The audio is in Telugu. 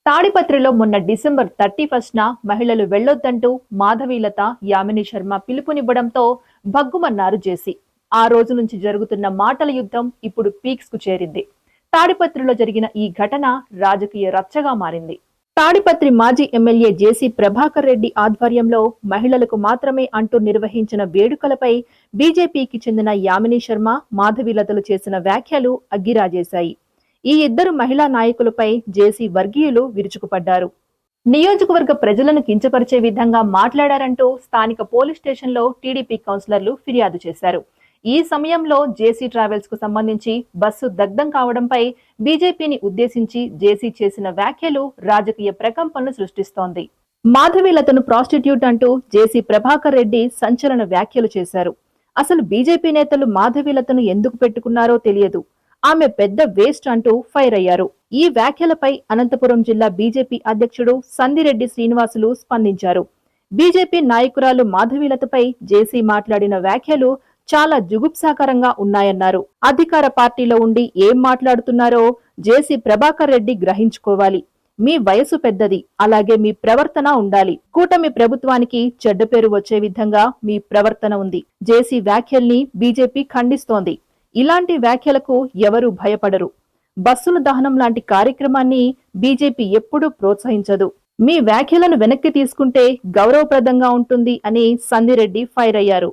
తాడిపత్రిలో మొన్న డిసెంబర్ 31న మహిళలు వెళ్లొద్దంటూ మాధవీలత, యామిని శర్మ పిలుపునివ్వడంతో భగ్గుమన్నారు జేసీ. ఆ రోజు నుంచి జరుగుతున్న మాటల యుద్ధం ఇప్పుడు పీక్స్ కు చేరింది. తాడిపత్రిలో జరిగిన ఈ ఘటన రాజకీయ రచ్చగా మారింది. తాడిపత్రి మాజీ ఎమ్మెల్యే జేసీ ప్రభాకర్ రెడ్డి ఆధ్వర్యంలో మహిళలకు మాత్రమే అంటూ నిర్వహించిన వేడుకలపై బీజేపీకి చెందిన యామిని శర్మ, మాధవీలతలు చేసిన వ్యాఖ్యలు అగ్గిరాజేశాయి. ఈ ఇద్దరు మహిళా నాయకులపై జేసీ వర్గీయులు విరుచుకుపడ్డారు. నియోజకవర్గ ప్రజలను కించపరిచే విధంగా మాట్లాడారంటూ స్థానిక పోలీస్ స్టేషన్లో టీడీపీ కౌన్సిలర్లు ఫిర్యాదు చేశారు. ఈ సమయంలో జేసీ ట్రావెల్స్ కు సంబంధించి బస్సు దగ్ధం కావడంపై బీజేపీని ఉద్దేశించి జేసీ చేసిన వ్యాఖ్యలు రాజకీయ ప్రకంపనలు సృష్టిస్తోంది. మాధవీలతను ప్రాస్టిట్యూట్ అంటూ జేసీ ప్రభాకర్ రెడ్డి సంచలన వ్యాఖ్యలు చేశారు. అసలు బీజేపీ నేతలు మాధవీలతను ఎందుకు పెట్టుకున్నారో తెలియదు, ఆమె పెద్ద వేస్ట్ అంటూ ఫైర్ అయ్యారు. ఈ వ్యాఖ్యలపై అనంతపురం జిల్లా బీజేపీ అధ్యక్షుడు సందిరెడ్డి శ్రీనివాసులు స్పందించారు. బీజేపీ నాయకురాలు మాధవీలతపై జేసీ మాట్లాడిన వ్యాఖ్యలు చాలా జుగుప్సాకరంగా ఉన్నాయన్నారు. అధికార పార్టీలో ఉండి ఏం మాట్లాడుతున్నారో జేసీ ప్రభాకర్ రెడ్డి గ్రహించుకోవాలి. మీ వయసు పెద్దది, అలాగే మీ ప్రవర్తన ఉండాలి. కూటమి ప్రభుత్వానికి చెడ్డ పేరు వచ్చే విధంగా మీ ప్రవర్తన ఉంది. జేసీ వ్యాఖ్యల్ని బీజేపీ ఖండిస్తోంది. ఇలాంటి వ్యాఖ్యలకు ఎవరూ భయపడరు. బస్సుల దహనం లాంటి కార్యక్రమాన్ని బీజేపీ ఎప్పుడూ ప్రోత్సహించదు. మీ వ్యాఖ్యలను వెనక్కి తీసుకుంటే గౌరవప్రదంగా ఉంటుంది అని సందిరెడ్డి ఫైర్ అయ్యారు.